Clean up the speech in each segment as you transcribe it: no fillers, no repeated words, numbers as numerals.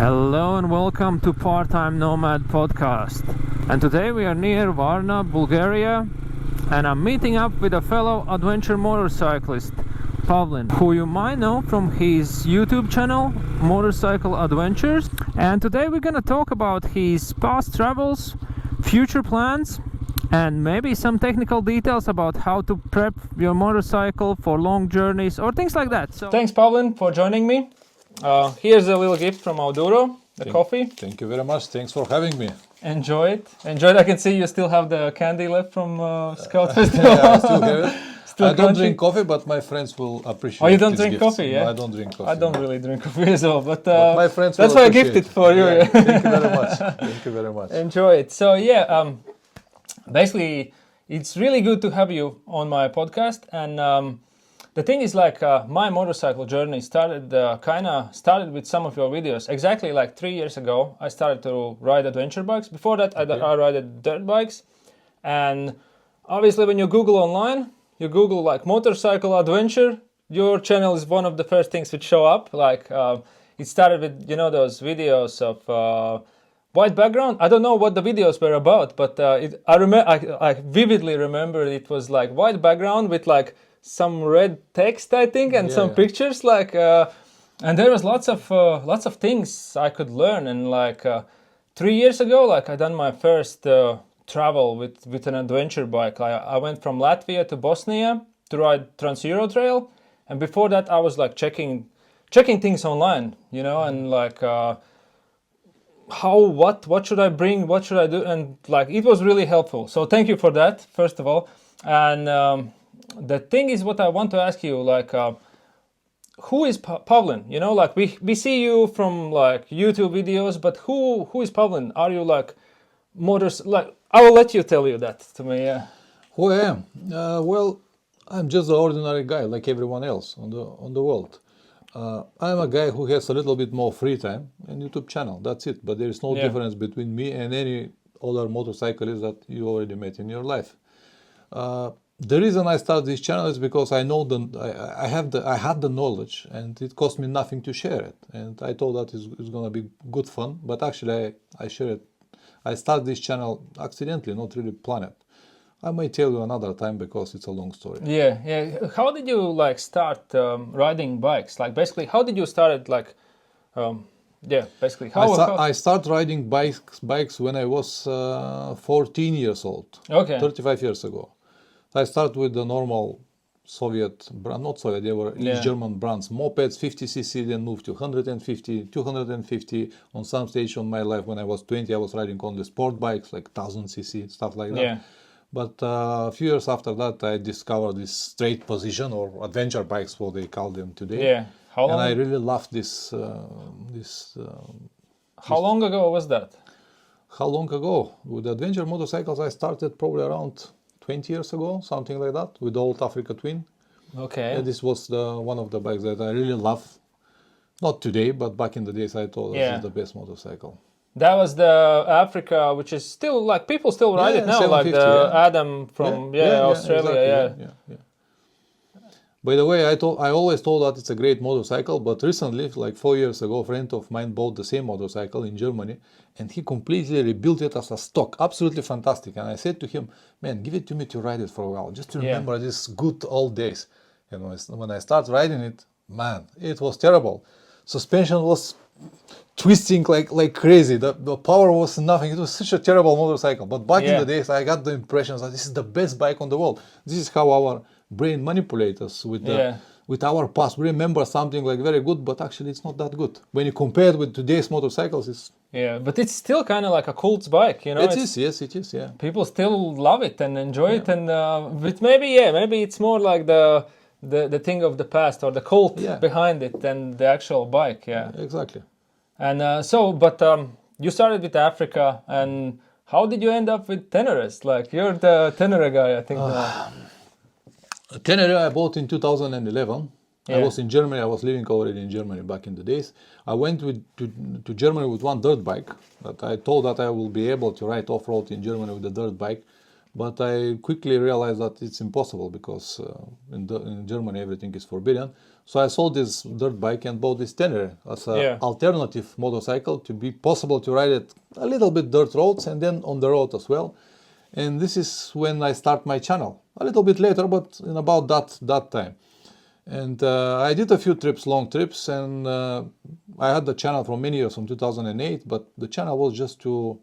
Hello and welcome to Part-Time Nomad podcast. And today we are near Varna, Bulgaria, and I'm meeting up with a fellow adventure motorcyclist, Pavlin, who you might know from his YouTube channel, Motorcycle Adventures. And today we're gonna talk about his past travels, future plans, and maybe some technical details about how to prep your motorcycle for long journeys or things like that. So thanks, Pavlin, for joining me. Here's a little gift from Auduro, coffee. Thank you very much. Thanks for having me. Enjoy it. I can see you still have the candy left from Scout Festival. Yeah, I still have it. I don't crunchy? drink coffee, but my friends will appreciate. Oh, you don't these drink gifts. coffee, yeah? No, I don't drink coffee. I don't really drink coffee as well, but my friends. that's will why I appreciate gifted for you. Yeah, thank you very much. Thank you very much. Enjoy it. So basically, it's really good to have you on my podcast. And the thing is, my motorcycle journey started with some of your videos. Exactly like 3 years ago, I started to ride adventure bikes. Before that, I ride dirt bikes. And obviously, when you Google online, you Google like motorcycle adventure, your channel is one of the first things which show up. It started with, those videos of white background. I don't know what the videos were about, but I vividly remember it was like white background with like some red text, I think, and some pictures. And there was lots of things I could learn. And 3 years ago, I done my first travel with an adventure bike. I went from Latvia to Bosnia to ride Trans-Euro Trail, and before that I was checking things online, and what should I bring, what should I do, and it was really helpful. So thank you for that, first of all. And the thing is, what I want to ask you, who is Pavlin? We see you from YouTube videos, but who is Pavlin? Are you I will let you tell you that to me. Yeah. Who I am? Well, I'm just an ordinary guy like everyone else on the world. I'm a guy who has a little bit more free time and YouTube channel. That's it. But there is no difference between me and any other motorcyclist that you already met in your life. The reason I started this channel is because I know I had the knowledge, and it cost me nothing to share it. And I thought that it's gonna be good fun. But actually, I share it. I started this channel accidentally, not really planned it. I may tell you another time because it's a long story. Yeah. How did you start riding bikes? Basically, how did you start? I started riding bikes when I was 14 years old. Okay. 35 years ago. I started with the normal Soviet brand, not Soviet, they were German brands, mopeds, 50cc, then moved to 150, 250. On some stage on my life, when I was 20, I was riding on the sport bikes, 1000cc, stuff like that. Yeah. But a few years after that, I discovered this straight position or adventure bikes, what they call them today. Yeah. How long? And I really loved this. How long ago was that? How long ago? With adventure motorcycles, I started probably around 20 years ago, something like that, with the old Africa Twin. Okay. And this was one of the bikes that I really love. Not today, but back in the days, I thought this is the best motorcycle. That was the Africa, which is still people still ride it now, the Adam from Australia. Exactly, yeah. By the way, I always thought that it's a great motorcycle, but recently, 4 years ago, a friend of mine bought the same motorcycle in Germany, and he completely rebuilt it as a stock. Absolutely fantastic. And I said to him, man, give it to me to ride it for a while, just to remember these good old days. And when I started riding it, man, it was terrible. Suspension was twisting like crazy. The power was nothing. It was such a terrible motorcycle. But back in the days, I got the impression that this is the best bike on the world. This is how our brain manipulates us with our past. We remember something very good, but actually it's not that good. When you compare it with today's motorcycles, it's... Yeah, but it's still kind of like a cult bike, It is, yeah. People still love it and enjoy it, and but maybe it's more like the thing of the past or the cult behind it than the actual bike, Exactly. And you started with Africa, and how did you end up with Tenerife? You're the Tenerife guy, I think. Tenerife I bought in 2011. I was in Germany. I was living already in Germany back in the days. I went to Germany with one dirt bike that I thought that I will be able to ride off-road in Germany with the dirt bike. But I quickly realized that it's impossible because in Germany everything is forbidden. So I sold this dirt bike and bought this Tenere as an Yeah. alternative motorcycle to be possible to ride it a little bit dirt roads and then on the road as well. And this is when I start my channel. A little bit later, but in about that time. And I did a few trips, long trips, and I had the channel for many years, from 2008, but the channel was just to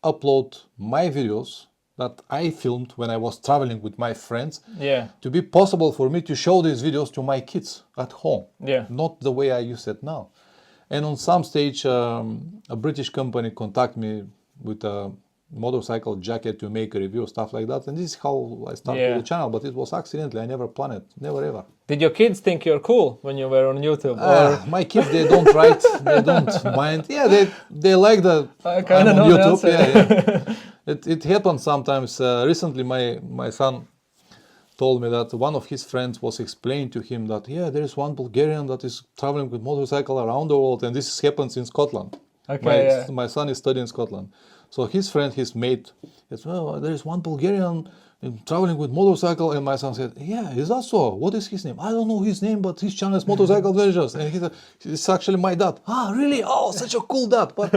upload my videos that I filmed when I was traveling with my friends, Yeah. to be possible for me to show these videos to my kids at home. Yeah. Not the way I use it now. And on some stage, a British company contacted me with a motorcycle jacket to make a review, stuff like that. And this is how I started Yeah. the channel, but it was accidentally. I never planned it, never ever. Did your kids think you're cool when you were on YouTube? Or My kids, they don't write, they don't mind. Yeah, they like the I kind of I'm on know the YouTube. answer. Yeah. It happens sometimes. Recently, my son told me that one of his friends was explaining to him that, yeah, there is one Bulgarian that is traveling with motorcycle around the world, and this happens in Scotland. Okay, My son is studying in Scotland. So his friend, his mate, says, well, there is one Bulgarian traveling with motorcycle, and my son said, yeah, is that so? What is his name? I don't know his name, but his channel is Motorcycle Adventures. And he said, it's actually my dad. Ah, really? Oh, such a cool dad. But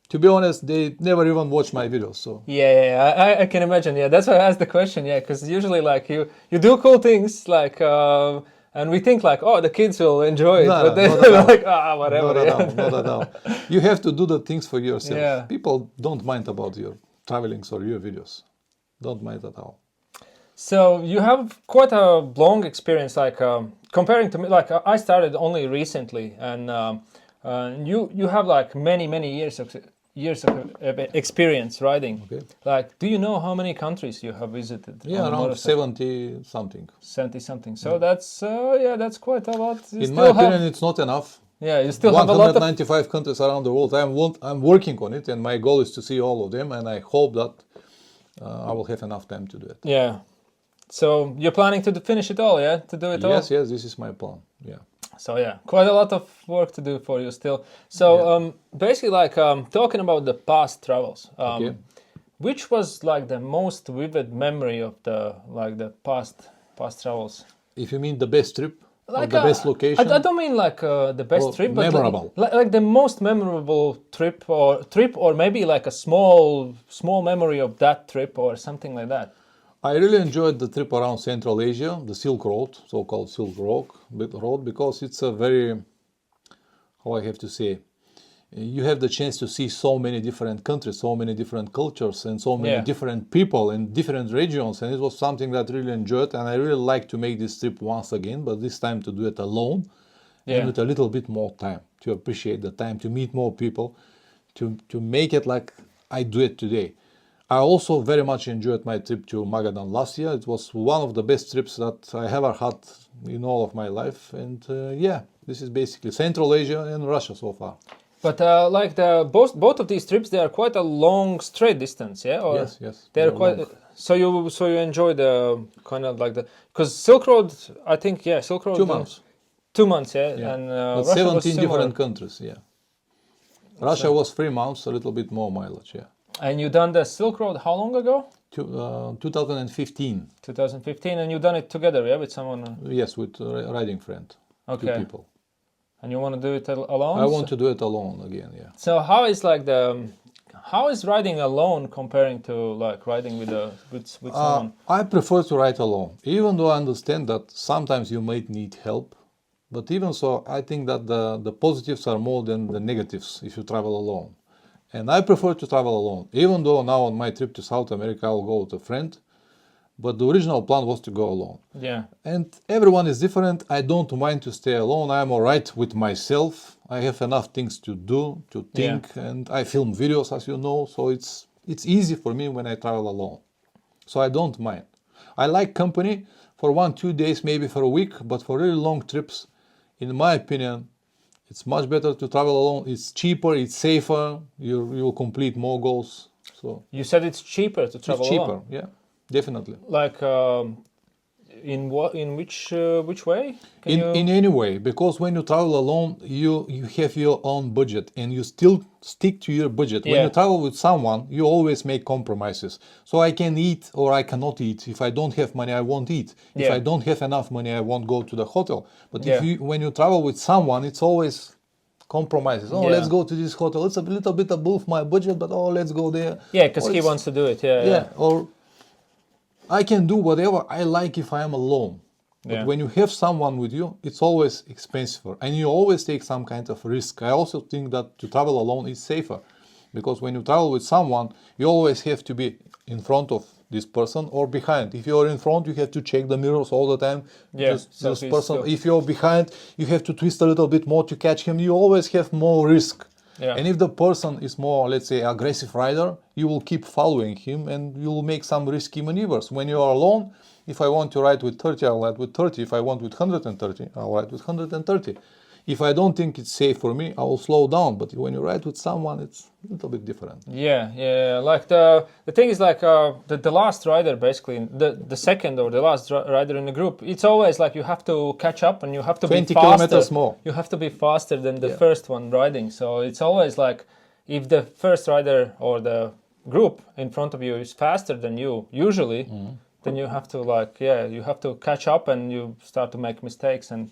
to be honest, they never even watch my videos. So Yeah, I can imagine. Yeah, that's why I asked the question. Yeah, because usually like you do cool things like, and we think like, oh, the kids will enjoy it, No, but then not at they're all. like, whatever. not at Yeah. all, not at all. You have to do the things for yourself. Yeah. People don't mind about your travelings or your videos. Don't mind at all. So you have quite a long experience, like comparing to me. Like I started only recently, and you have like many years of experience riding. Okay. Like, do you know how many countries you have visited? Yeah, on around motorcycle? 70 something. 70 something. So that's quite a lot. You In still my opinion, have, it's not enough. yeah, you still have a lot of. 195 countries around the world. I'm working on it, and my goal is to see all of them, and I hope that I will have enough time to do it. Yeah. So you're planning to finish it all, yeah? To do it all? Yes, this is my plan. Yeah. So yeah, quite a lot of work to do for you still. So basically, like talking about the past travels, Okay. which was like the most vivid memory of the past travels? If you mean the best trip, or Like the best location, I don't mean like the best Or trip, but memorable. like the most memorable trip, or maybe like a small memory of that trip or something like that. I really enjoyed the trip around Central Asia, the Silk Road, so-called Silk Road, because it's a very, how I have to say, you have the chance to see so many different countries, so many different cultures, and so many Yeah. different people in different regions, and it was something that I really enjoyed, and I really like to make this trip once again, but this time to do it alone, Yeah. and with a little bit more time, to appreciate the time, to meet more people, to make it like I do it today. I also very much enjoyed my trip to Magadan last year. It was one of the best trips that I ever had in all of my life. And yeah, this is basically Central Asia and Russia so far. But like both of these trips, they are quite a long straight distance, yeah. Or Yes. They're they're quite. long. So you enjoy the kind of like because Silk Road, I think, yeah, Silk Road. 2 months. 2 months, yeah. Yeah. And But Russia was 17 similar. different countries, yeah. Russia was 3 months, a little bit more mileage, yeah. And you done the Silk Road how long ago? 2015, 2015, and you done it together, yeah, with someone. yes, with a riding friend, 2 Okay. people. And you want to do it alone? I want to do it alone again, yeah. So how is like how is riding alone comparing to like riding with someone? I prefer to ride alone, even though I understand that sometimes you might need help. But even so, I think that the positives are more than the negatives if you travel alone. And I prefer to travel alone, even though now on my trip to South America I'll go with a friend. But the original plan was to go alone. Yeah. And everyone is different. I don't mind to stay alone. I'm alright with myself. I have enough things to do, to think, and I film videos, as you know, so it's easy for me when I travel alone. So I don't mind. I like company for 1-2 days, maybe for a week, but for really long trips, in my opinion, it's much better to travel alone. It's cheaper, it's safer, you will complete more goals. So You said it's cheaper to travel it's cheaper, alone. yeah, definitely. Like in which way? In any way, because when you travel alone, you have your own budget and you still stick to your budget. When Yeah. you travel with someone, you always make compromises. So I can eat or I cannot eat. If I don't have money, I won't eat. If Yeah. I don't have enough money, I won't go to the hotel. But Yeah. when you travel with someone, it's always compromises. Oh, Yeah. let's go to this hotel. It's a little bit above my budget, but oh, let's go there. Yeah, because Or he it's- wants to do it. Yeah. yeah, or I can do whatever I like if I am alone. But Yeah. when you have someone with you, it's always expensive and you always take some kind of risk. I also think that to travel alone is safer because when you travel with someone, you always have to be in front of this person or behind. If you're in front, you have to check the mirrors all the time. Yeah, This so person. he's- If you're behind, you have to twist a little bit more to catch him. You always have more risk. Yeah. And if the person is more, let's say, aggressive rider, you will keep following him and you will make some risky maneuvers. When you are alone, if I want to ride with 30, I'll ride with 30. If I want with 130, I'll ride with 130. If I don't think it's safe for me, I will slow down. But when you ride with someone, it's a little bit different. Yeah. Like the thing is like the last rider, basically the second or the last rider in the group. It's always like you have to catch up and you have to 20 be faster. kilometers more. You have to be faster than the Yeah. first one riding. So it's always like if the first rider or the group in front of you is faster than you usually, then you have to you have to catch up and you start to make mistakes and.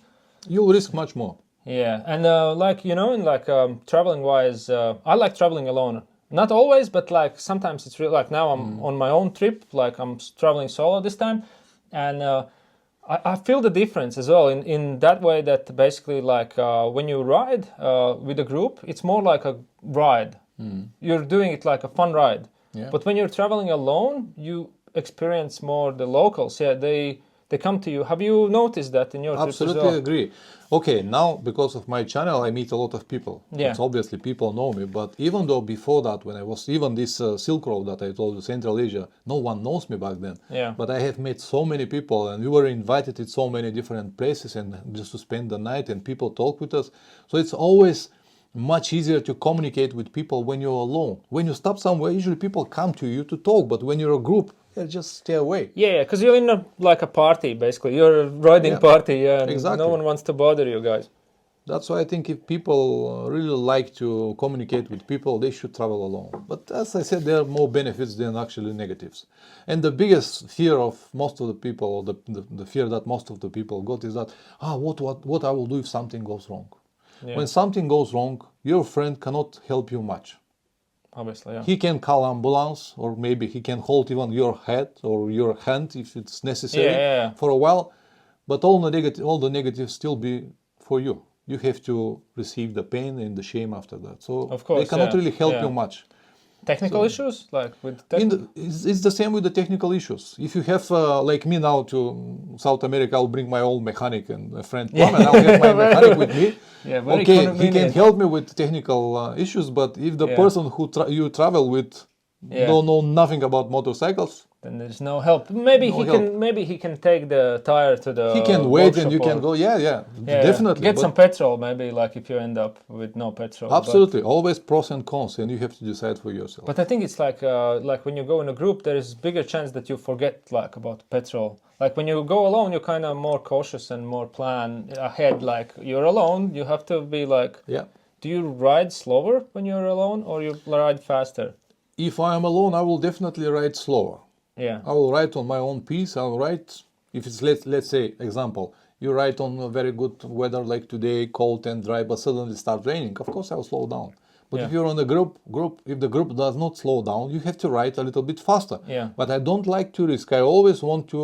You'll risk much more. Yeah, and in traveling wise, I like traveling alone. Not always, but like sometimes it's really like now I'm on my own trip, like I'm traveling solo this time, and I feel the difference as well in that way that basically like when you ride with a group, it's more like a ride. You're doing it like a fun ride. Yeah. But when you're traveling alone, you experience more the locals. Yeah, they come to you. Have you noticed that in your trip as Absolutely well? agree. Okay, now because of my channel, I meet a lot of people. Yeah. It's obviously people know me, but even though before that, when I was even this Silk Road that I told you, Central Asia, no one knows me back then. Yeah. But I have met so many people, and we were invited to so many different places, and just to spend the night, and people talk with us. So it's always much easier to communicate with people when you're alone. When you stop somewhere, usually people come to you to talk, but when you're a group, yeah, just stay away. Yeah, because you're in a party, basically. You're a riding Yeah, party, and exactly. no one wants to bother you guys. That's why I think if people really like to communicate with people, they should travel alone. But as I said, there are more benefits than actually negatives. And the biggest fear of most of the people, or the fear that most of the people got is that, what I will do if something goes wrong. Yeah. When something goes wrong, your friend cannot help you much. Obviously, yeah. He can call ambulance, or maybe he can hold even your head or your hand if it's necessary Yeah. for a while. But all the negatives still be for you. You have to receive the pain and the shame after that. So Of course, they cannot yeah, really help yeah. you much. Technical issues, like with It's the same with the technical issues. If you have, like me now to South America, I'll bring my own mechanic and a friend Plum, and I'll have my mechanic with me. Yeah, very Okay, he can convenient. help me with technical issues, but if the Yeah. person who you travel with Yeah. don't know nothing about motorcycles, then there's no help. Maybe No he help. can. Maybe he can take the tire to the. he can wait and workshop you can or- go. Yeah, Yeah, definitely. Get but some petrol, maybe. Like if you end up with no petrol. absolutely, always pros and cons, and you have to decide for yourself. But I think it's like when you go in a group, there is bigger chance that you forget like about petrol. Like when you go alone, you're kind of more cautious and more plan ahead. Like you're alone, you have to be like. Yeah. Do you ride slower when you're alone, or you ride faster? If I am alone, I will definitely ride slower. Yeah. I will ride on my own pace. I'll ride, if it's let's say example, you ride on a very good weather like today, cold and dry, but suddenly start raining. Of course, I'll slow down. But Yeah. if you're on a group, if the group does not slow down, you have to ride a little bit faster. Yeah. But I don't like to risk. I always want to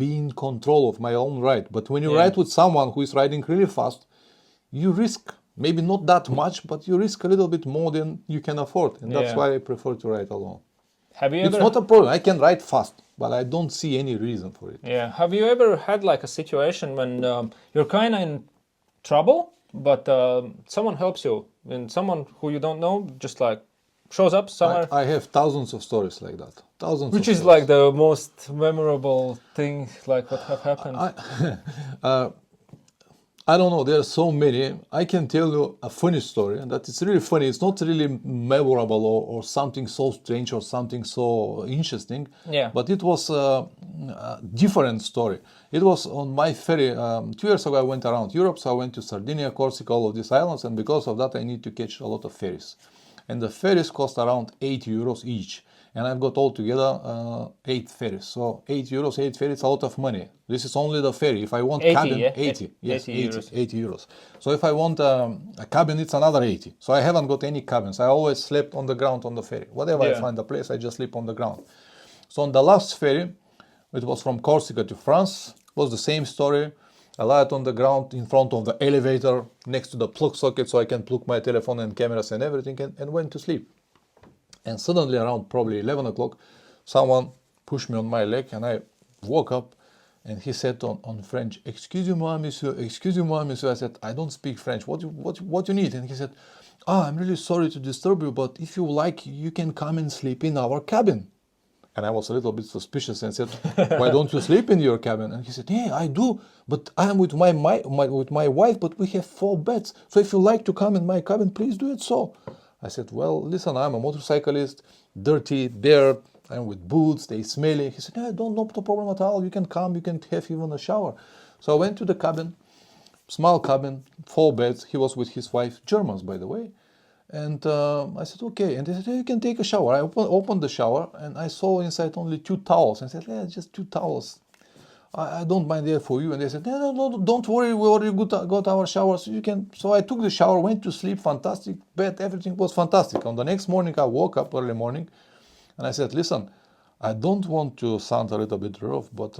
be in control of my own ride. But when you Yeah. ride with someone who is riding really fast, you risk. Maybe not that much, but you risk a little bit more than you can afford. And that's Yeah. why I prefer to ride alone. Have you It's ever? not a problem. I can ride fast, but I don't see any reason for it. Yeah. Have you ever had like a situation when you're kind of in trouble, but someone helps you, and someone who you don't know just like shows up somewhere, I have thousands of stories like that. Thousands. which of is stories. like the most memorable thing, like what have happened. I don't know. There are so many. I can tell you a funny story, and that it's really funny. It's not really memorable or something so strange or something so interesting. Yeah. But it was a different story. It was on my ferry. 2 years ago, I went around Europe, so I went to Sardinia, Corsica, all of these islands, and because of that, I need to catch a lot of ferries. And the ferries cost around 80 euros each. And I've got altogether 8 ferries. So 8 euros, 8 ferries, a lot of money. This is only the ferry. If I want 80, cabin, yeah? 80. Yes, 80 80, euros. 80 euros. So if I want a cabin, it's another 80. So I haven't got any cabins. I always slept on the ground on the ferry. Whatever I Yeah. find a place, I just sleep on the ground. So on the last ferry, it was from Corsica to France, was the same story. I lied on the ground in front of the elevator next to the plug socket so I can plug my telephone and cameras and everything and went to sleep. And suddenly around probably 11 o'clock, someone pushed me on my leg and I woke up and he said on French, excusez-moi, monsieur, excusez-moi, monsieur. I said, I don't speak French. What you need? And he said, I'm really sorry to disturb you, but if you like, you can come and sleep in our cabin. And I was a little bit suspicious and said, why don't you sleep in your cabin? And he said, yeah, I do, but I'm with my wife, but we have 4 beds. So if you like to come in my cabin, please do it so. I said, well, listen, I'm a motorcyclist, dirty, bare, I'm with boots, they smelly. He said, no problem at all. You can come, you can have even a shower. So I went to the cabin, small cabin, 4 beds. He was with his wife, Germans, by the way. And I said, okay. And they said, you can take a shower. I opened the shower and I saw inside only 2 towels. I said, yeah, just 2 towels. I don't mind there for you. And they said, no, don't worry, we already got our showers. You can. So I took the shower, went to sleep, fantastic bed, everything was fantastic. On the next morning, I woke up early morning and I said, listen, I don't want to sound a little bit rough, but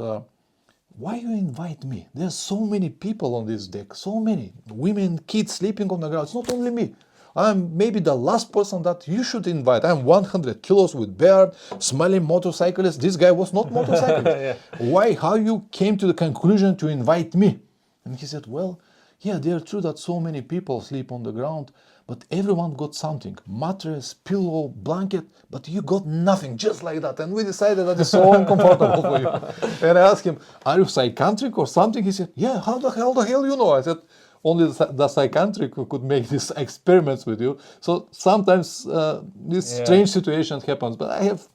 why you invite me? There's so many people on this deck, so many women, kids sleeping on the ground. It's not only me. I'm maybe the last person that you should invite. I'm 100 kilos with beard, smelling motorcyclist. This guy was not motorcyclist. Yeah. Why? How you came to the conclusion to invite me? And he said, well, yeah, they're true that so many people sleep on the ground, but everyone got something. Mattress, pillow, blanket, but you got nothing, just like that. And we decided that it's so uncomfortable for you. And I asked him, are you psychiatric or something? He said, yeah, how the hell you know? I said, only the psychiatric could make these experiments with you. So sometimes these strange situations happen. But I have,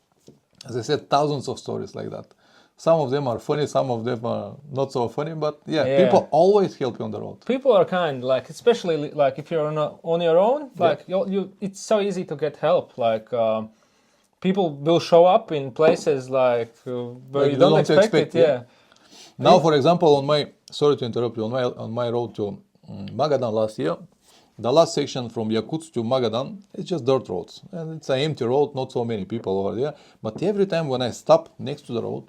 as I said, thousands of stories like that. Some of them are funny, some of them are not so funny. But yeah. People always help you on the road. People are kind, like especially like if you're on your own, like you, it's so easy to get help. Like people will show up in places like where you don't expect it. Yeah. Now, for example, sorry to interrupt you, on my road to Magadan last year, the last section from Yakutsk to Magadan is just dirt roads. And it's an empty road, not so many people over there. But every time when I stop next to the road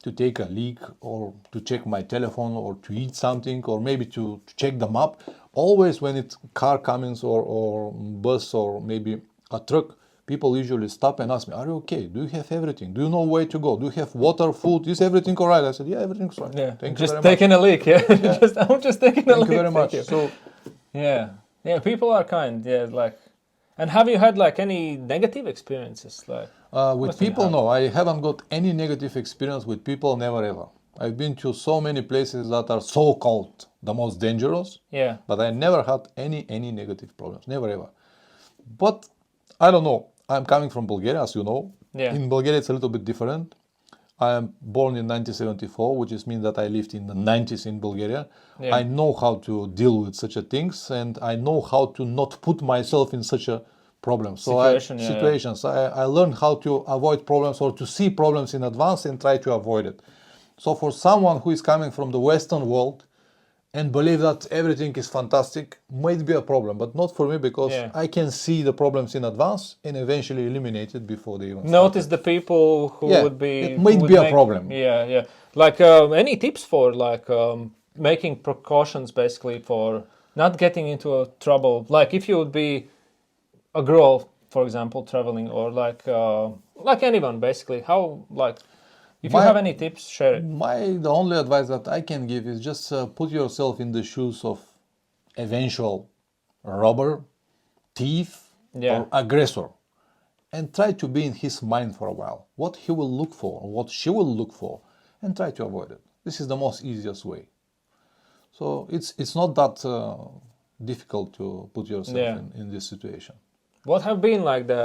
to take a leak or to check my telephone or to eat something or maybe to check the map, always when it's car comes or bus or maybe a truck, people usually stop and ask me, are you okay? Do you have everything? Do you know where to go? Do you have water, food? Is everything all right? I said, yeah, everything's fine. Yeah, Thank just you very taking much. a leak. Yeah, I'm just taking a leak. Thank you very much. You. So, yeah, people are kind. Yeah, like, and have you had like any negative experiences? Like, with people, no, I haven't got any negative experience with people, never ever. I've been to so many places that are so-called the most dangerous. Yeah. But I never had any negative problems, never ever. But I don't know. I'm coming from Bulgaria, as you know. Yeah. In Bulgaria, it's a little bit different. I am born in 1974, which means that I lived in the 90s in Bulgaria. Yeah. I know how to deal with such a things, and I know how to not put myself in such a problem. So situations. I learned how to avoid problems or to see problems in advance and try to avoid it. So for someone who is coming from the Western world and believe that everything is fantastic, might be a problem, but not for me because I can see the problems in advance and eventually eliminate it before they even notice the people who would be. It might be a problem. Yeah. Like any tips for like making precautions basically for not getting into a trouble? Like if you would be a girl, for example, traveling, or like anyone basically, how like. If you have any tips, share it. The only advice that I can give is just put yourself in the shoes of eventual robber, thief, or aggressor, and try to be in his mind for a while. What he will look for, or what she will look for, and try to avoid it. This is the most easiest way. So it's not that difficult to put yourself in this situation. What have been like the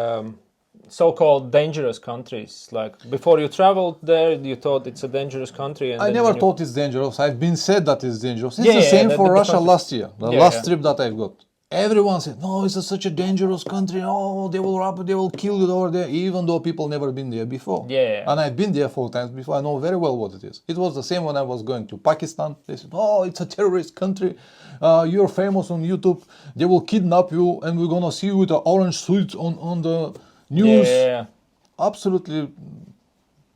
so-called dangerous countries? Like before you traveled there, you thought it's a dangerous country, and I then never when you- thought it's dangerous. I've been said that it's dangerous. It's Yeah, the yeah, same the- for the Russia countries. last year. The Yeah, last yeah. trip that I've got. Everyone said, no, it's such a dangerous country. Oh, they will rob you, they will kill you over there, even though people never been there before. Yeah. And I've been there 4 times before. I know very well what it is. It was the same when I was going to Pakistan. They said, oh, it's a terrorist country. You're famous on YouTube. They will kidnap you, and we're going to see you with an orange suit on the news. Yeah. Absolutely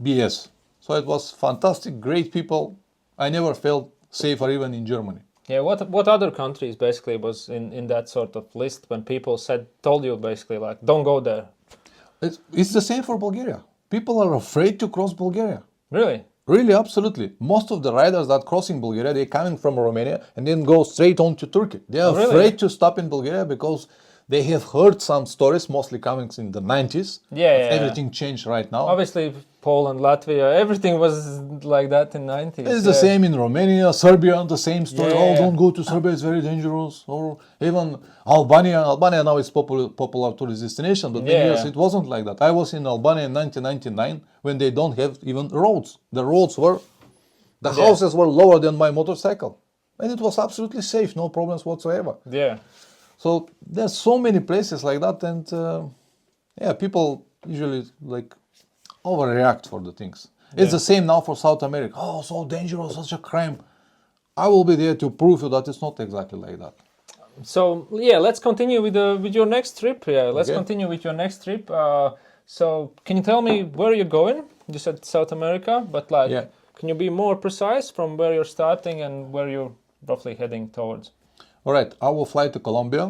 BS. So it was fantastic, great people. I never felt safer even in Germany. Yeah, what other countries basically was in that sort of list when people told you basically like don't go there? It's the same for Bulgaria. People are afraid to cross Bulgaria. Really? Really, absolutely. Most of the riders that crossing Bulgaria, they're coming from Romania and then go straight on to Turkey. They are really? afraid to stop in Bulgaria because they have heard some stories, mostly coming in the 90s. Yeah. Everything changed right now. Obviously, Poland, Latvia, everything was like that in 90s. It's the same in Romania, Serbia, the same story. Yeah. Oh, don't go to Serbia, it's very dangerous. Or even Albania. Albania now is popular tourist destination, but many years it wasn't like that. I was in Albania in 1999 when they don't have even roads. The houses were lower than my motorcycle. And it was absolutely safe, no problems whatsoever. Yeah. So there's so many places like that, and people usually like overreact for the things. It's the same now for South America. Oh, so dangerous, such a crime. I will be there to prove you that it's not exactly like that. So let's continue with your next trip. Yeah, let's Okay. continue with your next trip. So can you tell me where you're going? You said South America, but can you be more precise from where you're starting and where you're roughly heading towards? All right, I will fly to Colombia.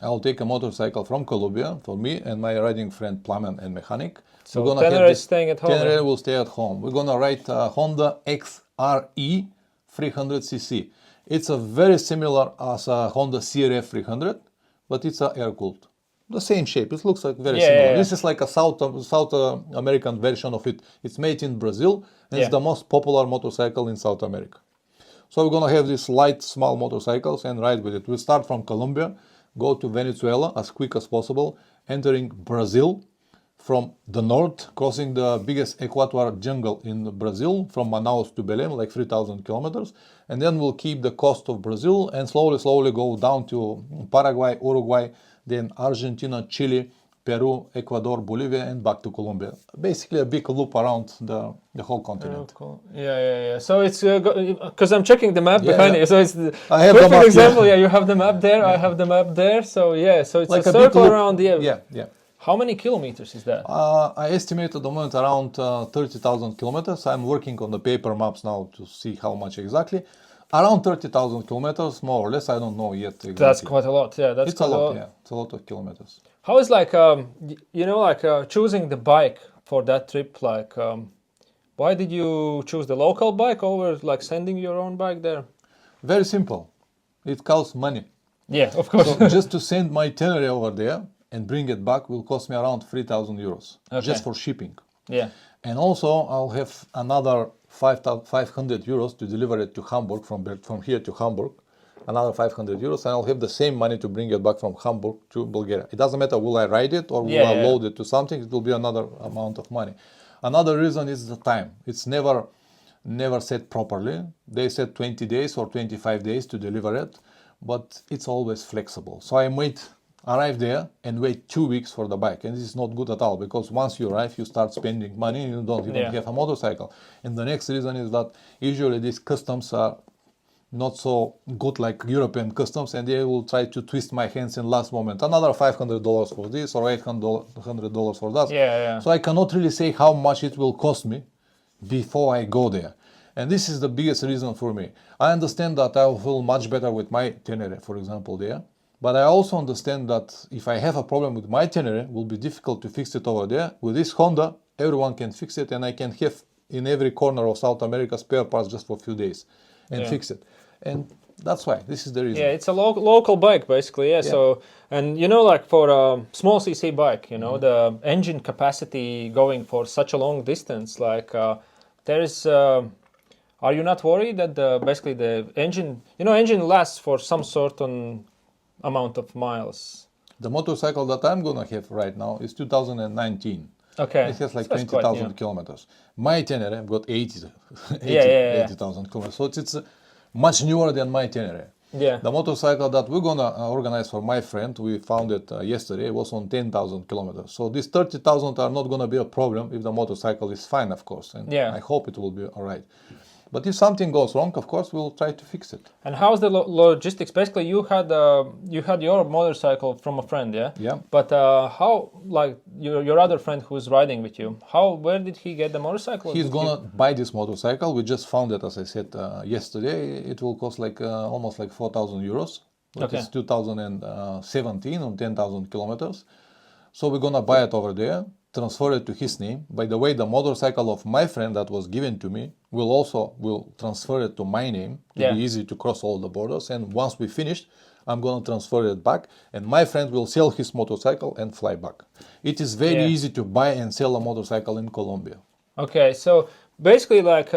I will take a motorcycle from Colombia for me and my riding friend, plumber and mechanic. So Tenere is staying at home. Tenere will stay at home. We're gonna ride a Honda XRE 300cc. It's a very similar as a Honda CRF 300, but it's a air-cooled. The same shape. It looks like very similar. Yeah. This is like a South American version of it. It's made in Brazil, and it's the most popular motorcycle in South America. So we're gonna have these light, small motorcycles and ride with it. We start from Colombia, go to Venezuela as quick as possible, entering Brazil from the north, crossing the biggest equatorial jungle in Brazil from Manaus to Belém, like 3,000 kilometers. And then we'll keep the coast of Brazil and slowly go down to Paraguay, Uruguay, then Argentina, Chile, Peru, Ecuador, Bolivia, and back to Colombia. Basically a big loop around the whole continent. Oh, cool. Yeah. So it's because I'm checking the map behind you. So it's the I have the perfect map, example. Yeah, you have the map there. I have the map there. So so it's Like a a big circle loop. around. Yeah. How many kilometers is that? I estimate at the moment around 30,000 kilometers. I'm working on the paper maps now to see how much exactly. Around 30,000 kilometers, more or less. I don't know yet exactly. That's quite a lot. Yeah, that's It's a lot. Yeah, it's a lot of kilometers. How is like choosing the bike for that trip? Like, why did you choose the local bike over like sending your own bike there? Very simple. It costs money. Yeah, of course. So just to send my itinerary over there and bring it back will cost me around 3,000 euros just for shipping. Yeah. And also I'll have another 500 euros to deliver it to Hamburg from here to Hamburg. Another 500 euros, and I'll have the same money to bring it back from Hamburg to Bulgaria. It doesn't matter will I ride it or will I load it to something, it will be another amount of money. Another reason is the time. It's never set properly. They said 20 days or 25 days to deliver it, but it's always flexible. So I might arrive there and wait 2 weeks for the bike, and this is not good at all, because once you arrive you start spending money and you don't have a motorcycle. And the next reason is that usually these customs are not so good like European customs, and they will try to twist my hands in last moment. Another $500 for this or $800 for that. Yeah. So I cannot really say how much it will cost me before I go there. And this is the biggest reason for me. I understand that I will feel much better with my Tenere, for example, there. But I also understand that if I have a problem with my Tenere, it will be difficult to fix it over there. With this Honda, everyone can fix it, and I can have in every corner of South America spare parts just for a few days and fix it. And that's why, this is the reason. Yeah, it's a local bike basically. Yeah. So, and like for a small cc bike, the engine capacity going for such a long distance, like there is are you not worried that basically the engine, engine lasts for some certain amount of miles? The motorcycle that I'm gonna have right now is 2019. Okay. It has like So it's quite 20,000 new. kilometers. My Tenere I've got 80, Yeah. 80,000 kilometers. So it's much newer than my Tenere. Yeah. The motorcycle that we're gonna organize for my friend, we found it yesterday, was on 10,000 kilometers. So these 30,000 are not gonna be a problem if the motorcycle is fine, of course. And Yeah. I hope it will be all right. But if something goes wrong, of course, we'll try to fix it. And how's the logistics? Basically, you had your motorcycle from a friend, yeah. Yeah. But how, like your other friend who's riding with you? Where did he get the motorcycle? He's gonna buy this motorcycle. We just found it, as I said yesterday. It will cost like almost like 4,000 euros. But Okay. it's 2017 on 10,000 kilometers. So we're gonna buy it over there, transfer it to his name. By the way, the motorcycle of my friend that was given to me will transfer it to my name to Yeah. be easy to cross all the borders. And once we finished, I'm gonna transfer it back, and my friend will sell his motorcycle and fly back. It is very Yeah. easy to buy and sell a motorcycle in Colombia. Okay, so basically, like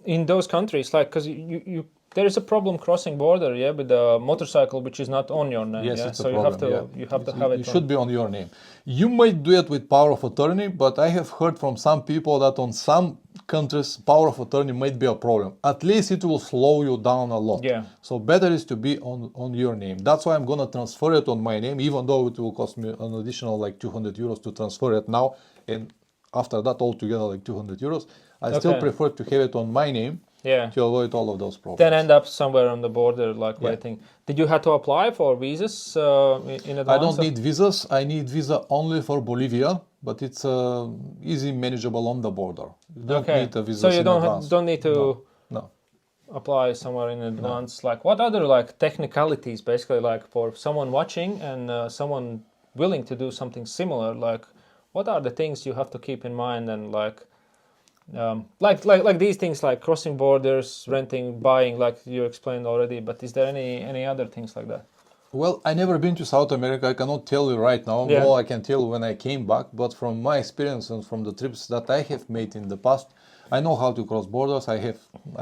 in those countries, like because you there is a problem crossing border, yeah, with the motorcycle which is not on your name. Yes, yeah? it's a so problem. you have to have it. It should be on your name. You might do it with power of attorney, but I have heard from some people that on some countries power of attorney might be a problem. At least it will slow you down a lot. Yeah. So better is to be on your name. That's why I'm gonna transfer it on my name, even though it will cost me an additional like 200 euros to transfer it now, and after that altogether like 200 euros. I still Okay. prefer to have it on my name. Yeah. To avoid all of those problems. Then end up somewhere on the border, like Yeah. waiting. Did you have to apply for visas in advance? I don't need visas. I need visa only for Bolivia, but it's easy manageable on the border. You don't Okay. need a visa So you in advance. don't need to No. apply somewhere in advance. Like what other like technicalities, basically, like for someone watching and someone willing to do something similar, like what are the things you have to keep in mind and like these things like crossing borders, renting, buying, like you explained already. But is there any other things like that? Well, I never been to South America. I cannot tell you right now. Yeah. More I can tell when I came back. But from my experience and from the trips that I have made in the past, I know how to cross borders. I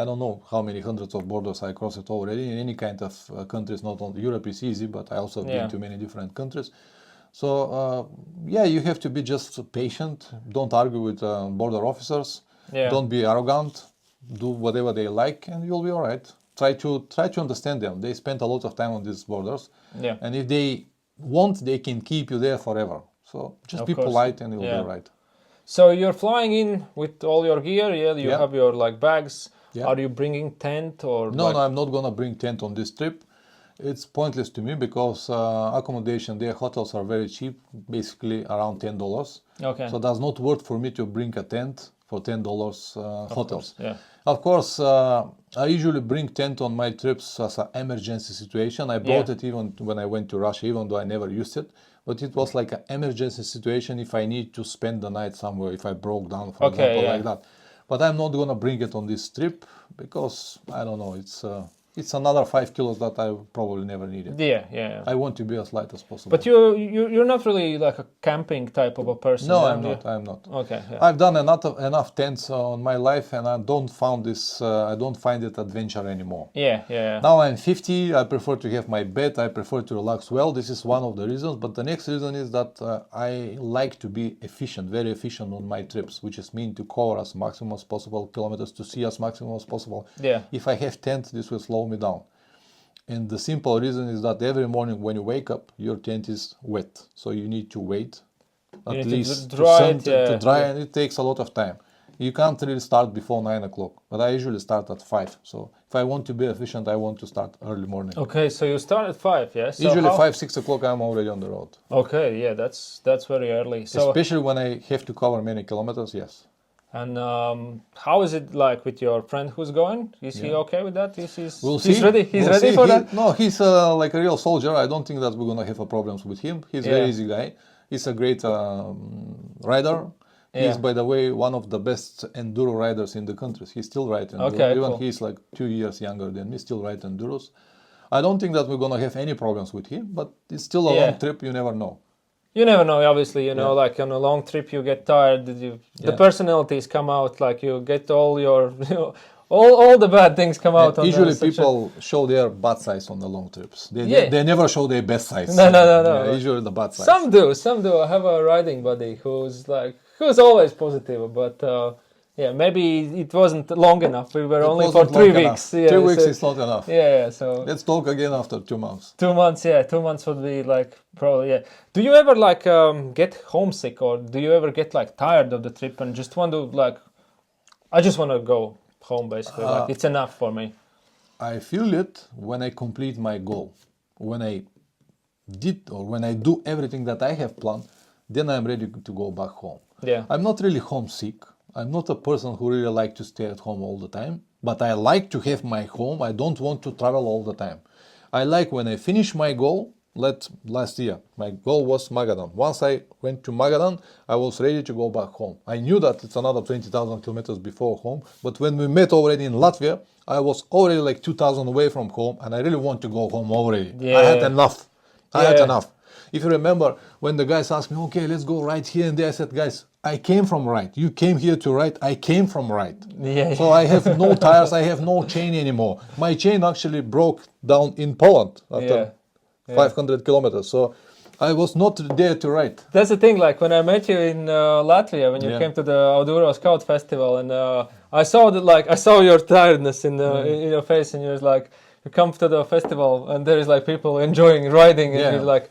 don't know how many hundreds of borders I crossed already in any kind of countries. Not only Europe is easy, but I also have Yeah. been to many different countries. So yeah, you have to be just patient. Don't argue with border officers. Yeah. Don't be arrogant. Do whatever they like, and you'll be all right. Try to understand them. They spend a lot of time on these borders, Yeah. and if they want, they can keep you there forever. So just Of be course. polite, and you'll Yeah. be all right. So you're flying in with all your gear, yeah? You Yeah. have your like bags. Yeah. Are you bringing tent or No, like, no, I'm not gonna bring tent on this trip. It's pointless to me because accommodation there, hotels are very cheap, basically around $10. Okay. So that's not worth for me to bring a tent for $10 hotels. Yeah. Of course, I usually bring tent on my trips as an emergency situation. I brought it even when I went to Russia, even though I never used it. But it was like an emergency situation if I need to spend the night somewhere, if I broke down, for Okay, example, yeah. like that. But I'm not gonna bring it on this trip because I don't know. It's another 5 kilos that I probably never needed. Yeah. I want to be as light as possible. But you're not really like a camping type of a person. No, are I'm you? not. I'm not. Okay. Yeah. I've done enough tents on my life, and I don't find it adventure anymore. Yeah. Now I'm 50. I prefer to have my bed. I prefer to relax well. This is one of the reasons. But the next reason is that I like to be efficient, very efficient on my trips, which is mean to cover as maximum as possible kilometers, to see as maximum as possible. Yeah. If I have tent, this will slow me down. And the simple reason is that every morning when you wake up, your tent is wet. So you need to wait You at need to least dry it, to dry, yeah. and it takes a lot of time. You can't really start before 9 o'clock, but I usually start at 5. So if I want to be efficient, I want to start early morning. Okay, so you start at 5, yeah? So Usually how- 5, 6 o'clock, I'm already on the road. Okay, yeah, that's very early. So Especially when I have to cover many kilometers, yes. and how is it like with your friend who's going? Is he okay with that? We'll He's see. ready. He's We'll ready see. for that. No, he's like a real soldier. I don't think that we're gonna have a problems with him. He's a Yeah. very easy guy. He's a great rider. He's, Yeah. by the way, one of the best enduro riders in the country. He's still riding enduro. Okay, Even cool. he's like 2 years younger than me, still ride enduros. I don't think that we're gonna have any problems with him, but it's still a Yeah. long trip. You never know. You never know, obviously, like on a long trip you get tired, the Yeah. personalities come out, like you get all your all the bad things come out. And on usually such a- people show their bad sides on the long trips. Yeah. They never show their best sides. No. Yeah, usually the bad sides. Some do. I have a riding buddy who's always positive, but yeah, maybe it wasn't long enough. We were It only for wasn't 3 long weeks. enough. Yeah, 3 weeks so- is not enough. yeah. So Let's talk again after 2 months. 2 months. Yeah, 2 months would be like probably. Yeah. Do you ever get homesick, or do you ever get tired of the trip and just want to I just want to go home basically. It's enough for me. I feel it when I complete my goal. When I when I do everything that I have planned, then I'm ready to go back home. Yeah. I'm not really homesick. I'm not a person who really like to stay at home all the time, but I like to have my home. I don't want to travel all the time. I like when I finish my goal. Last year, my goal was Magadan. Once I went to Magadan, I was ready to go back home. I knew that it's another 20,000 kilometers before home, but when we met already in Latvia, I was already 2,000 away from home, and I really want to go home already. Yeah. I had enough. I had Yeah. enough. If you remember, when the guys asked me, okay, let's go right here and there, I said, guys, I came from right. You came here to right. I came from right. Yeah. So I have no tires. I have no chain anymore. My chain actually broke down in Poland after 500 kilometers. So I was not there to ride. That's the thing. When I met you in Latvia, when you came to the Auduro Scout Festival, and I saw that, I saw your tiredness in your face, and you was you come to the festival, and there is people enjoying riding, and you're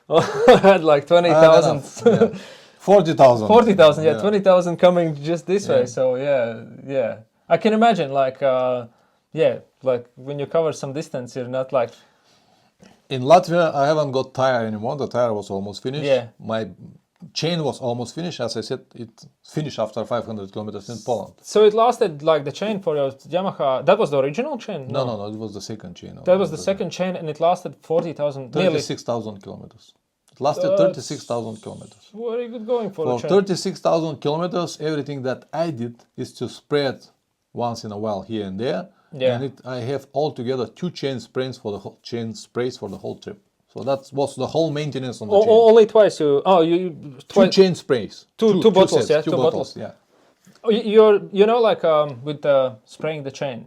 I had 20,000. 40,000. 40,000, yeah, 20,000 coming just this way. So yeah. I can imagine, when you cover some distance, you're not In Latvia, I haven't got tire anymore. The tire was almost finished. Yeah. My chain was almost finished. As I said, it finished after 500 kilometers in Poland. So it lasted the chain for your Yamaha. That was the original chain? No, it was the second chain. That was the second chain, and it lasted 40,000, nearly 36,000 kilometers. It lasted 36,000 kilometers. very good going for For the chain. 36,000 kilometers, everything that I did is to spray it once in a while here and there. Yeah. And I have altogether 2 chain sprays for the whole trip. So that was the whole maintenance on the chain. Only twice you. Oh, you 2 twice. chain sprays. Two bottles, sets, yeah, 2 two bottles. bottles. Yeah. With spraying the chain,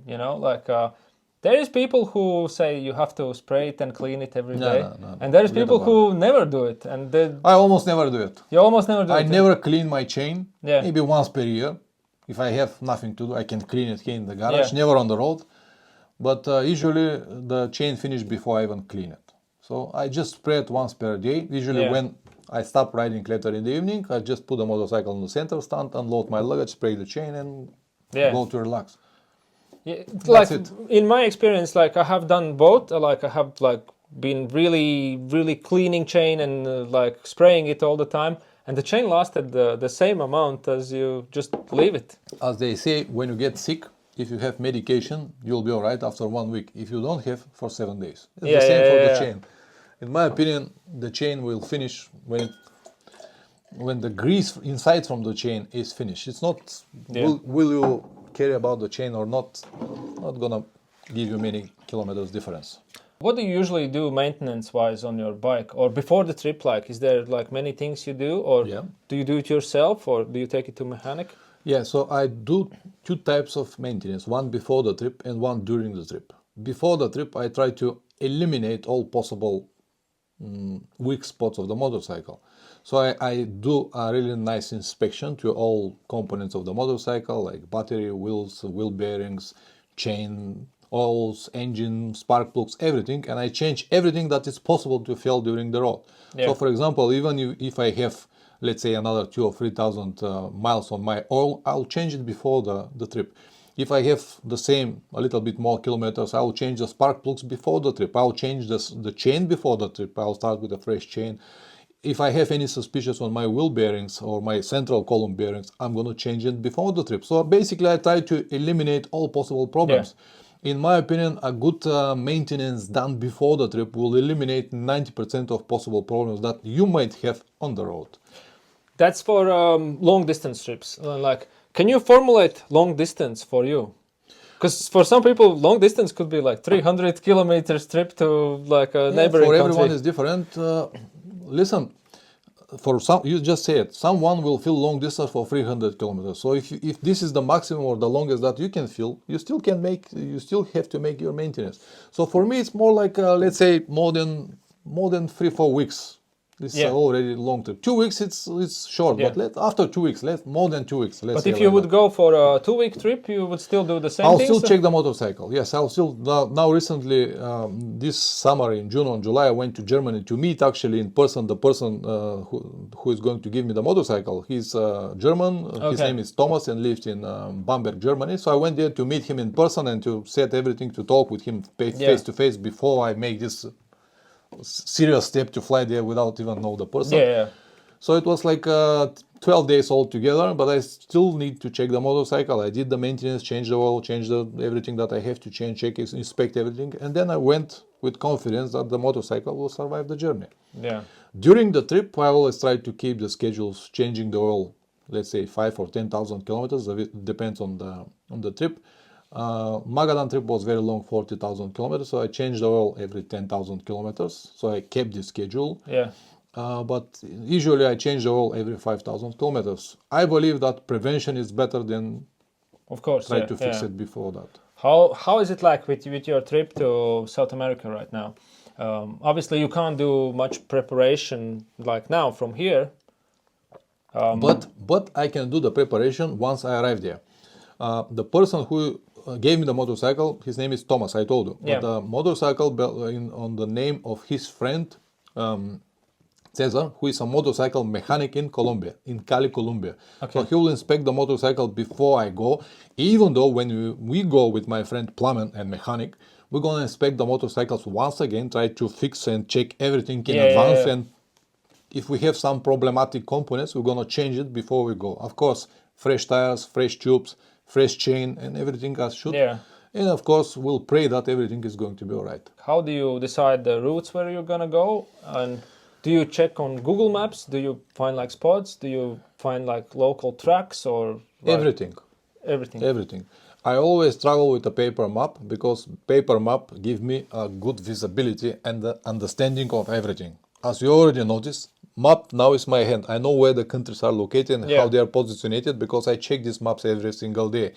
there is people who say you have to spray it and clean it every day, No. and there is Forget people about who never do it, and I almost never do it. you almost never do I it. never clean my chain. Yeah. Maybe once per year. If I have nothing to do, I can clean it here in the garage. Yeah. Never on the road. But usually the chain finished before I even clean it. So I just spray it once per day. Usually when I stop riding later in the evening, I just put the motorcycle on the center stand, unload my luggage, spray the chain, and go to relax. Yeah, That's it. In my experience, I have done both. I have been really, really cleaning chain and spraying it all the time, and the chain lasted the same amount as you just leave it. As they say, when you get sick, if you have medication, you'll be all right after 1 week. If you don't have, for 7 days. It's the same for the chain. In my opinion, the chain will finish when the grease inside from the chain is finished. It's not will you care about the chain or not gonna give you many kilometers difference. What do you usually do maintenance-wise on your bike, or before the trip? Is there many things you do, or do you do it yourself, or do you take it to mechanic? Yeah, so I do 2 types of maintenance, one before the trip and one during the trip. Before the trip, I try to eliminate all possible weak spots of the motorcycle. So I do a really nice inspection to all components of the motorcycle, like battery, wheels, wheel bearings, chain, oils, engine, spark plugs, everything, and I change everything that is possible to fail during the road. Yeah. So for example, even if I have, let's say, another 2,000 or 3,000 miles on my oil, I'll change it before the trip. If I have the same, a little bit more kilometers, I'll change the spark plugs before the trip. I'll change the chain before the trip. I'll start with a fresh chain. If I have any suspicions on my wheel bearings or my central column bearings, I'm going to change it before the trip. So basically, I try to eliminate all possible problems. Yeah. In my opinion, a good maintenance done before the trip will eliminate 90% of possible problems that you might have on the road. That's for long distance trips. Can you formulate long distance for you? Because for some people, long distance could be 300 kilometers trip to a neighboring for country. everyone is different. Listen, for some, you just say it, someone will fill long distance for 300 kilometers. So if this is the maximum or the longest that you can fill, you still have to make your maintenance. So for me, it's more like let's say more than 3-4 weeks. This is already long trip. 2 weeks, it's short, but after 2 weeks, more than 2 weeks. But if you would go for a 2-week trip, you would still do the same I'll thing? still check the motorcycle. Yes, I'll still. Now recently, this summer in June or July, I went to Germany to meet actually in person the person who is going to give me the motorcycle. He's German. His name is Thomas and lives in Bamberg, Germany. So I went there to meet him in person and to set everything, to talk with him face to face before I make this serious step to fly there without even know the person. So it was like 12 days altogether, but I still need to check the motorcycle. I did the maintenance, change the oil, change everything that I have to change, check, inspect everything, and then I went with confidence that the motorcycle will survive the journey. During the trip, I always try to keep the schedules, changing the oil, let's say 5 or 10,000 kilometers. It depends on the trip. Magadan trip was very long, 40,000 kilometers, so I changed the oil every 10,000 kilometers, so I kept the schedule. But usually I change the oil every 5,000 kilometers. I believe that prevention is better than try to fix it before that. How is it like with your trip to South America right now? Obviously you can't do much preparation like now from here. But I can do the preparation once I arrive there. The person who gave me the motorcycle, his name is Thomas, I told you. But the motorcycle on the name of his friend Cesar, who is a motorcycle mechanic in Colombia, in Cali, Colombia. So he will inspect the motorcycle before I go, even though when we go with my friend plumber and mechanic, we're going to inspect the motorcycles once again, try to fix and check everything in advance. And if we have some problematic components, we're going to change it before we go. Of course, fresh tires, fresh tubes, fresh chain, and everything as should. And of course, we'll pray that everything is going to be all right. How do you decide the routes where you're going to go? And do you check on Google Maps? Do you find like spots? Do you find like local tracks or like Everything. I always travel with a paper map because paper map give me a good visibility and the understanding of everything. As you already noticed, map now is my hand. I know where the countries are located and how they are positioned because I check these maps every single day.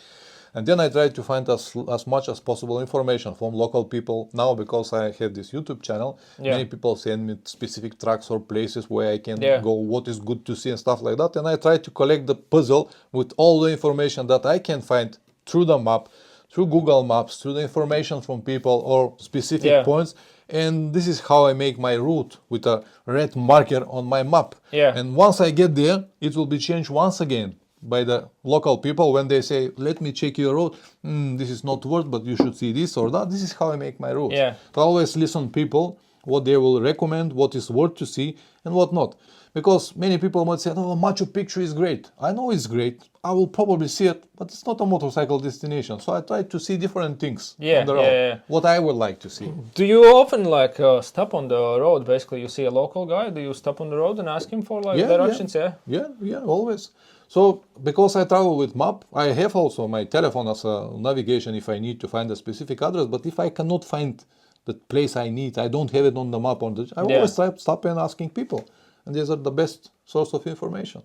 And then I try to find as much as possible information from local people. Now, because I have this YouTube channel, many people send me specific tracks or places where I can go, what is good to see and stuff like that. And I try to collect the puzzle with all the information that I can find through the map, through Google Maps, through the information from people or specific points. And this is how I make my route with a red marker on my map. And once I get there, it will be changed once again by the local people when they say, let me check your route. This is not worth, but you should see this or that. This is how I make my route. To always listen people, what they will recommend, what is worth to see and what not. Because many people might say, oh, Machu Picchu is great. I know it's great. I will probably see it, but it's not a motorcycle destination. So I try to see different things on the road, what I would like to see. Do you often like stop on the road? Basically, you see a local guy, do you stop on the road and ask him for like directions? Yeah, always. So because I travel with map, I have also my telephone as a navigation if I need to find a specific address. But if I cannot find the place I need, I don't have it on the map. I always stop and asking people. And these are the best source of information.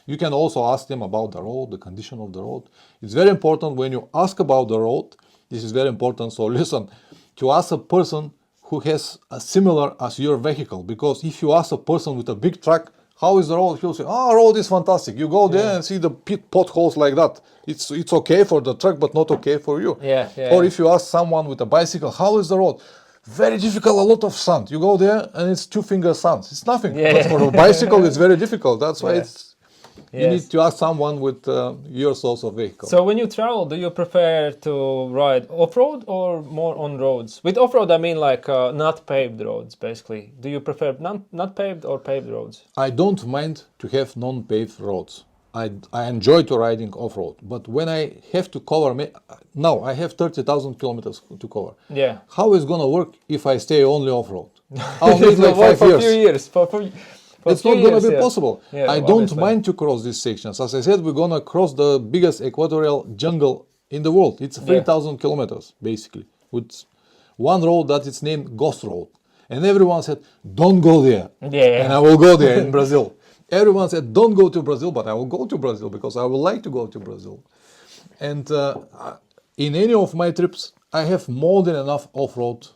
You can also ask them about the road, the condition of the road. It's very important when you ask about the road. This is very important. So listen, to ask a person who has a similar as your vehicle. Because if you ask a person with a big truck, how is the road? He'll say, road is fantastic. You go there and see the potholes like that. It's okay for the truck, but not okay for you. Or if you ask someone with a bicycle, how is the road? Very difficult, a lot of sand. You go there and it's 2-finger sand. It's nothing. But for a bicycle, it's very difficult. That's why you need to ask someone with your source of vehicle. So when you travel, do you prefer to ride off-road or more on roads? With off-road, I mean like not paved roads, basically. Do you prefer not paved or paved roads? I don't mind to have non-paved roads. I enjoy to riding off-road. But when I have to cover, now I have 30,000 kilometers to cover. How is going to work if I stay only off-road? I'll need like 5 years. It's not going to be possible. I don't mind to cross these sections. As I said, we're going to cross the biggest equatorial jungle in the world. It's 3,000 kilometers, basically, with one road that is named Ghost Road. And everyone said, don't go there. Yeah. And I will go there in Brazil. Everyone said, don't go to Brazil, but I will go to Brazil because I would like to go to Brazil. And in any of my trips, I have more than enough off-road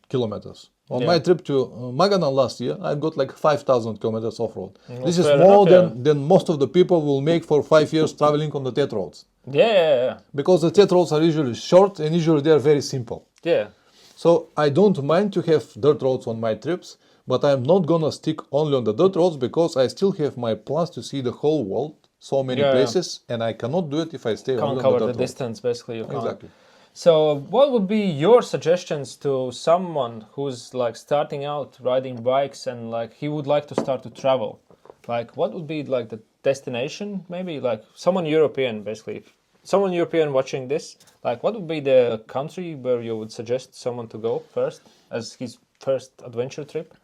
kilometers. On my trip to Magadan last year, I got like 5,000 kilometers off-road. This is more than most of the people will make for 5 years traveling on the TET roads. Yeah. Because the TET roads are usually short and usually they are very simple. Yeah. So I don't mind to have dirt roads on my trips, but I'm not gonna stick only on the dirt roads because I still have my plans to see the whole world, so many places, and I cannot do it if I stay only on the dirt roads. Can't cover the distance, basically. You can't. Exactly. So what would be your suggestions to someone who's like starting out riding bikes and like he would like to start to travel? Like what would be like the destination? Maybe like someone European, basically. Someone European watching this, like what would be the country where you would suggest someone to go first as his first adventure trip?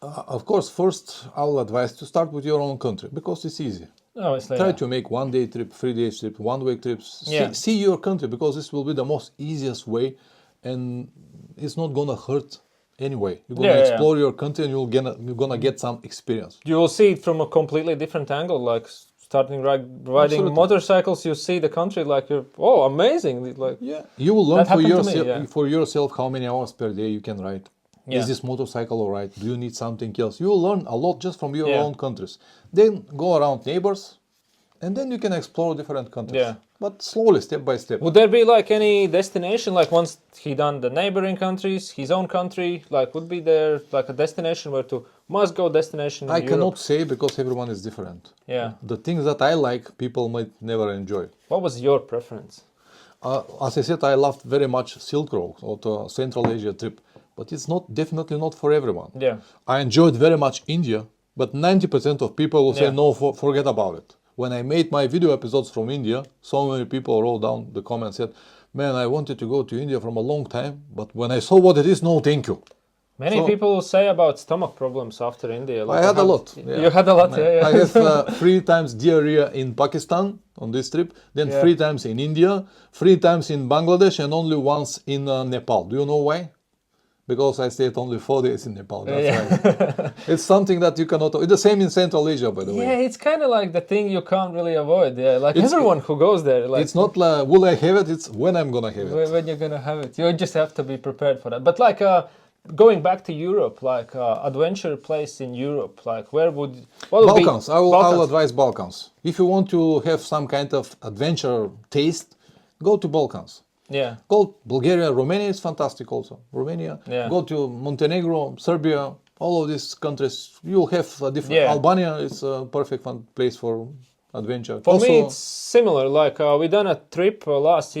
Of course, first I'll advise to start with your own country because it's easy. Obviously, Try to make 1 day trip, 3 day trip, 1 week trips. See your country because this will be the most easiest way and it's not gonna hurt anyway. You're gonna explore your country and you're gonna get some experience. You will see it from a completely different angle, like starting riding motorcycles, you see the country like you're amazing. Like you will learn for yourself how many hours per day you can ride. Is this motorcycle alright? Do you need something else? You will learn a lot just from your own countries. Then go around neighbors, and then you can explore different countries. Yeah. But slowly, step by step. Would there be like any destination, like once he done the neighboring countries, his own country, like would be there like a destination where to must go destination in Europe? Cannot say because everyone is different. Yeah. The things that I like, people might never enjoy. What was your preference? As I said, I loved very much Silk Road or the Central Asia trip. But it's definitely not for everyone. Yeah. I enjoyed very much India, but 90% of people will say, no, forget about it. When I made my video episodes from India, so many people wrote down the comments and said, man, I wanted to go to India from a long time, but when I saw what it is, no, thank you. Many people say about stomach problems after India. Like I had a lot. You had a lot, I have 3 times diarrhea in Pakistan on this trip, then 3 times in India, 3 times in Bangladesh, and only once in Nepal. Do you know why? Because I stayed only 4 days in Nepal. That's why. It's something that you cannot. It's the same in Central Asia, by the way. Yeah, it's kind of like the thing you can't really avoid. Yeah, like everyone who goes there. Like, it's not like will I have it. It's when I'm gonna have it. When you're gonna have it, you just have to be prepared for that. But like going back to Europe, like adventure place in Europe, like where would Balkans? I'll advise Balkans. If you want to have some kind of adventure taste, go to Balkans. Yeah. Go Bulgaria, Romania is fantastic also. Romania. Yeah. Go to Montenegro, Serbia, all of these countries. You'll have a different. Yeah. Albania is a perfect fun place for adventure. For me, it's similar. Like we done a trip last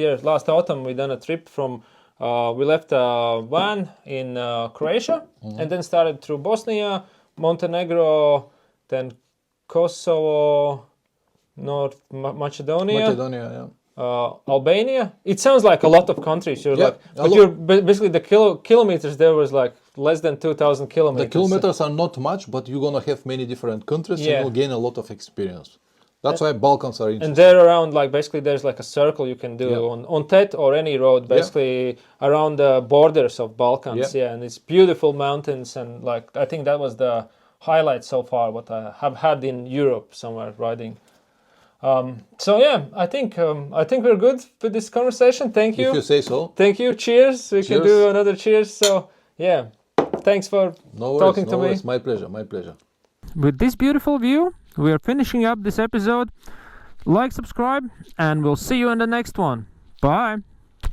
autumn. We done a trip from. We left a van in Croatia and then started through Bosnia, Montenegro, then Kosovo, North Macedonia. Albania. It sounds like a lot of countries. Basically the kilometers there was like less than 2,000 kilometers. The kilometers are not much, but you're gonna have many different countries and you'll gain a lot of experience. That's why Balkans are interesting. And there around, like basically there's like a circle you can do on TET or any road, basically around the borders of Balkans. Yeah, and it's beautiful mountains and like I think that was the highlight so far what I have had in Europe somewhere riding. I think we're good with this conversation. Thank you. If you say so. Thank you. Cheers. We can do another cheers. So yeah, thanks for talking to me. It's my pleasure. My pleasure. With this beautiful view, we are finishing up this episode. Like, subscribe, and we'll see you in the next one. Bye.